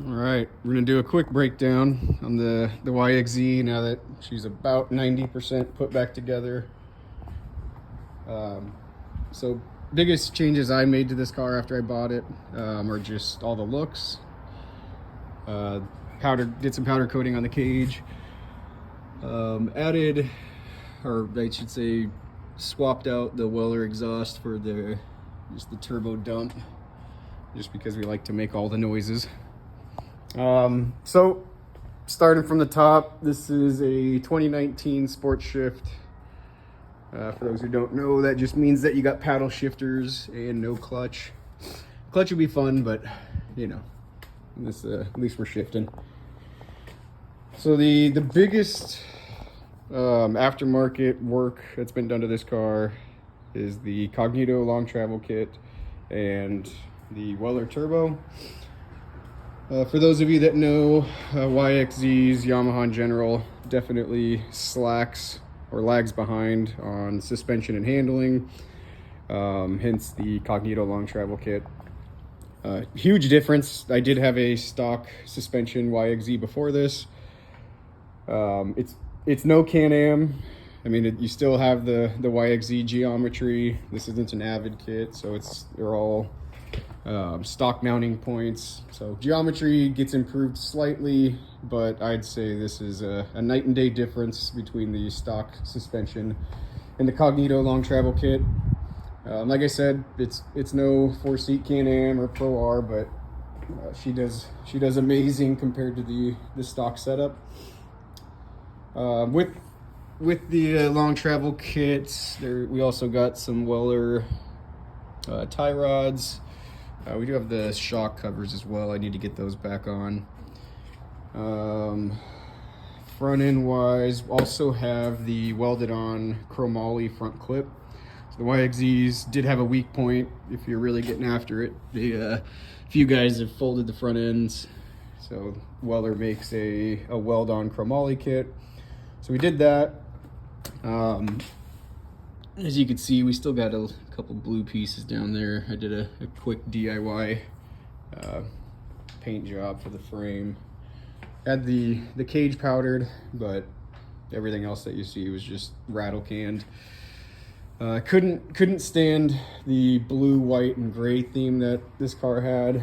All right, we're gonna do a quick breakdown on the YXZ now that she's about 90% put back together. So biggest changes I made to this car after I bought it are just all the looks. Did some powder coating on the cage. Added, or I should say, swapped out the Weller exhaust for just the turbo dump, just because we like to make all the noises. So starting from the top, this is a 2019 Sport Shift. For those who don't know, that just means that you got paddle shifters and no clutch. Clutch would be fun, but you know, this at least we're shifting. So the biggest aftermarket work that's been done to this car is the Cognito long travel kit and the Weller turbo. For those of you that know, YXZ's, Yamaha in general, definitely slacks or lags behind on suspension and handling, hence the Cognito long travel kit. Huge difference. I did have a stock suspension YXZ before this. It's no Can-Am. I mean, you still have the YXZ geometry. This isn't an Avid kit, so they're all stock mounting points. So geometry gets improved slightly, but I'd say this is a night and day difference between the stock suspension and the Cognito long travel kit. Like I said, it's no 4-seat Can-Am or Pro R, but she does amazing compared to the stock setup. With the long travel kits, we also got some Weller tie rods. We do have the shock covers as well. I need to get those back on. Front end wise, also have the welded on chromoly front clip. So the YXZs did have a weak point if you're really getting after it. A few guys have folded the front ends, so Weller makes a weld on chromoly kit. So we did that. As you can see, we still got a couple blue pieces down there. I did a quick DIY paint job for the frame. Had the cage powdered, but everything else that you see was just rattle canned. Couldn't stand the blue, white, and gray theme that this car had.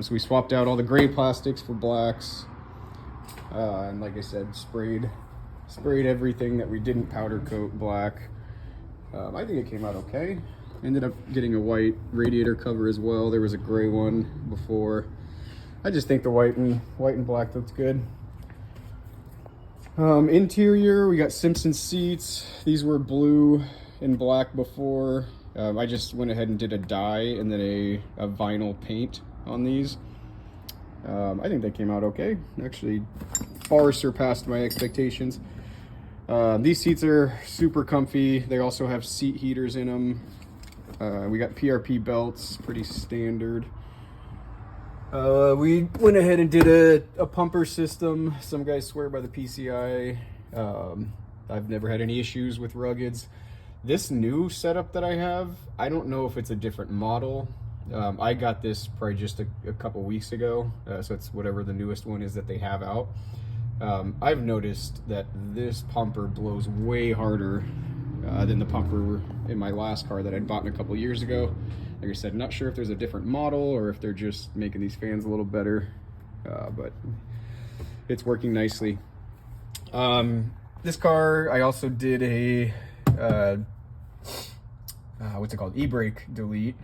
So we swapped out all the gray plastics for blacks. And like I said, sprayed everything that we didn't powder coat black. I think it came out okay. Ended up getting a white radiator cover as well. There was a gray one before. I just think the white and black looks good. Interior, we got Simpson seats. These were blue and black before. I just went ahead and did a dye and then a vinyl paint on these. I think they came out okay. Actually, far surpassed my expectations. These seats are super comfy. They also have seat heaters in them. We got PRP belts, pretty standard. We went ahead and did a pumper system. Some guys swear by the PCI. I've never had any issues with ruggeds. This new setup that I have, I don't know if it's a different model. I got this probably just a couple weeks ago, so it's whatever the newest one is that they have out. I've noticed that this pumper blows way harder than the pumper in my last car that I'd bought a couple years ago. Like I said, not sure if there's a different model or if they're just making these fans a little better, but it's working nicely. This car, I also did a what's it called? E-brake delete.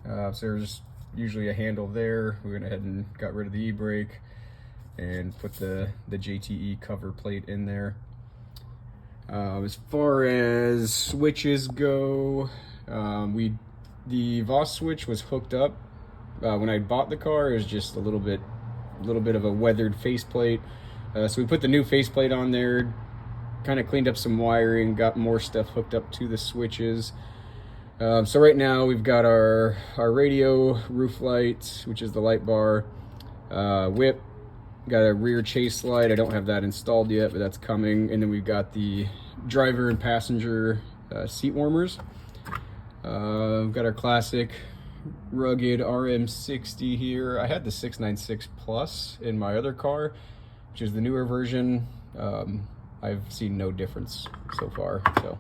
So there's usually a handle there. We went ahead and got rid of the e-brake and put the JTE cover plate in there. As far as switches go, the Voss switch was hooked up when I bought the car. It was just a little bit of a weathered faceplate. So we put the new faceplate on there, kind of cleaned up some wiring, got more stuff hooked up to the switches. So right now we've got our radio roof light, which is the light bar, whip, got a rear chase light. I don't have that installed yet, but that's coming. And then we've got the driver and passenger seat warmers. We've got our classic rugged RM60 here. I had the 696 Plus in my other car, which is the newer version. I've seen no difference so far, so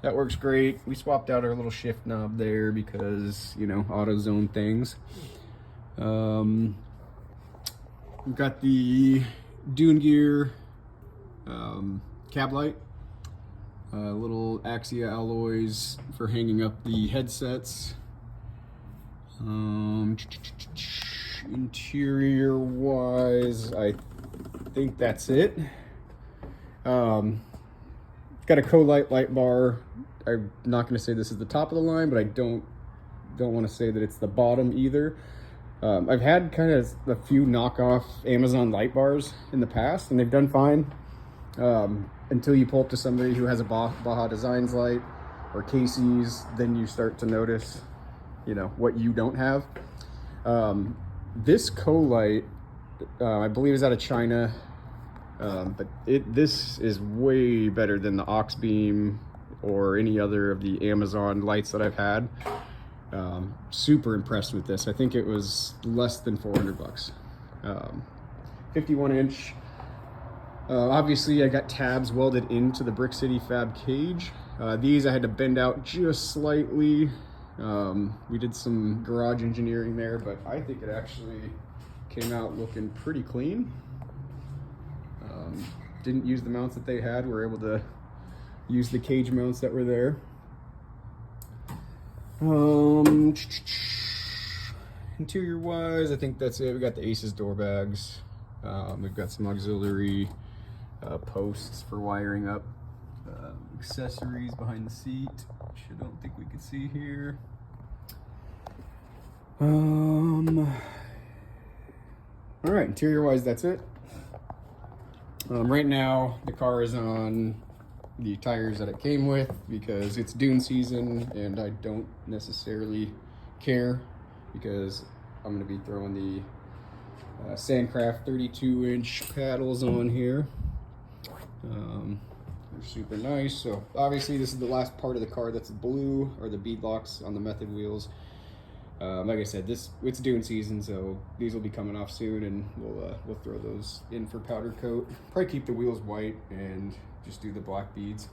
that works great. We swapped out our little shift knob there because, you know, AutoZone things. We've got the Dune Gear cab light, little Axia alloys for hanging up the headsets. Interior wise, I think that's it. Got a Colite light bar. I'm not going to say this is the top of the line, but I don't want to say that it's the bottom either. I've had kind of a few knockoff Amazon light bars in the past, and they've done fine until you pull up to somebody who has a Baja Designs light or Casey's. Then you start to notice, you know, what you don't have. This Colite, I believe, is out of China, but this is way better than the Oxbeam or any other of the Amazon lights that I've had. Super impressed with this. I think it was less than 400 bucks. 51 inch. Obviously I got tabs welded into the Brick City Fab cage. These I had to bend out just slightly. We did some garage engineering there, but I think it actually came out looking pretty clean. Didn't use the mounts that they had. We were able to use the cage mounts that were there. Interior wise, I think that's it. We got the Aces door bags. We've got some auxiliary posts for wiring up accessories behind the seat, which I don't think we can see here. All right, interior wise, that's it. Right now the car is on the tires that it came with because it's dune season, and I don't necessarily care because I'm going to be throwing the Sandcraft 32-inch paddles on here. They're super nice. So obviously this is the last part of the car that's blue, or the bead locks on the Method wheels. Like I said, it's dune season, so these will be coming off soon, and we'll throw those in for powder coat. Probably keep the wheels white and just do the black beads.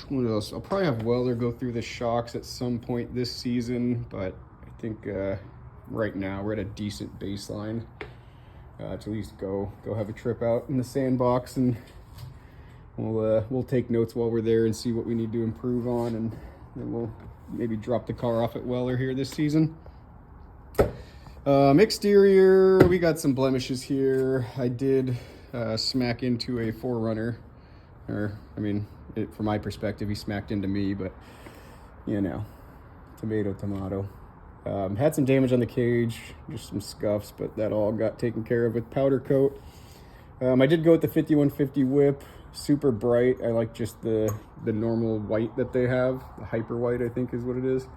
What else? I'll probably have Welder go through the shocks at some point this season, but I think right now we're at a decent baseline to at least go have a trip out in the sandbox, and we'll take notes while we're there and see what we need to improve on, and then we'll maybe drop the car off at Weller here this season. Exterior, we got some blemishes here. I did smack into a 4Runner, or I mean, from my perspective, he smacked into me, but you know, tomato. Had some damage on the cage, just some scuffs, but that all got taken care of with powder coat. I did go with the 5150 whip, super bright. I like just the normal white that they have, the hyper white, I think is what it is.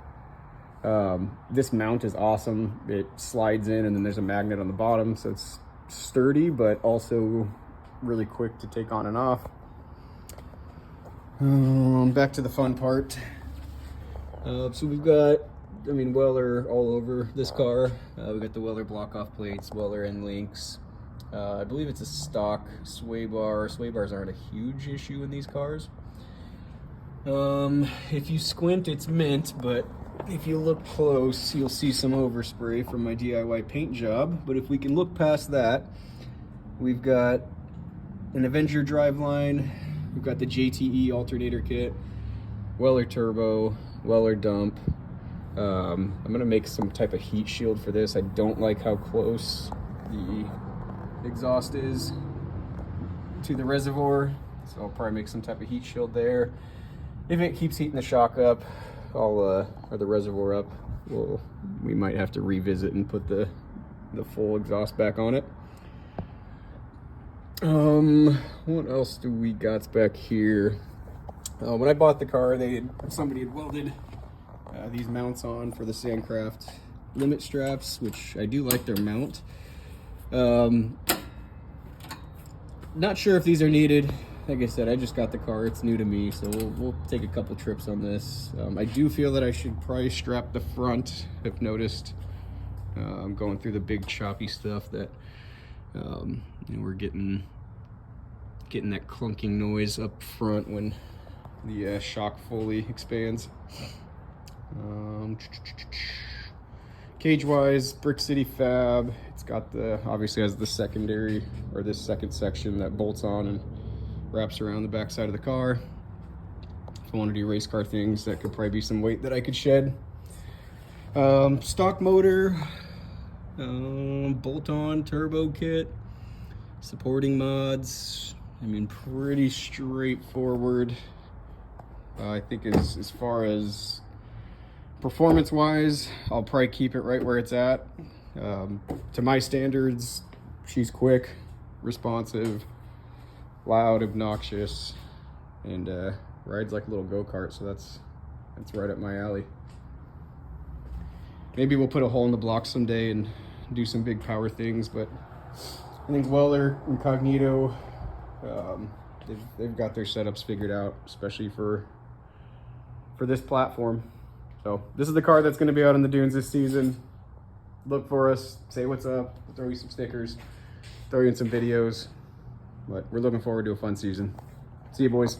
This mount is awesome. It slides in, and then there's a magnet on the bottom, so it's sturdy but also really quick to take on and off. Back to the fun part. So we've got, I mean, Weller all over this car. We got the Weller block off plates, Weller end links. I believe it's a stock sway bar. Sway bars aren't a huge issue in these cars. If you squint, it's mint, but if you look close, you'll see some overspray from my DIY paint job. But if we can look past that, we've got an Avenger driveline, we've got the JTE alternator kit, Weller turbo, Weller dump. I'm gonna make some type of heat shield for this. I don't like how close the exhaust is to the reservoir, so I'll probably make some type of heat shield there. If it keeps heating the shock up, or the reservoir up, we might have to revisit and put the full exhaust back on it. What else do we got back here? When I bought the car, somebody had welded these mounts on for the Sandcraft limit straps, which I do like their mount. Not sure if these are needed. like I said, I just got the car. It's new to me, so we'll take a couple trips on this. I do feel that I should probably strap the front. I've noticed I'm going through the big choppy stuff that you know, we're getting that clunking noise up front when the shock fully expands. Cage wise, Brick City Fab. It's got the, obviously has the secondary, or this second section that bolts on and wraps around the back side of the car. If I want to do race car things, that could probably be some weight that I could shed. Stock motor, bolt-on turbo kit, supporting mods. I mean, pretty straightforward. I think as far as performance-wise, I'll probably keep it right where it's at. To my standards, she's quick, responsive, loud, obnoxious, and rides like a little go-kart, so that's right up my alley. Maybe we'll put a hole in the block someday and do some big power things, but I think Weller, Incognito, they've got their setups figured out, especially for this platform. So this is the car that's going to be out in the dunes this season. Look for us, say what's up, we'll throw you some stickers, throw you in some videos, but we're looking forward to a fun season. See you, boys.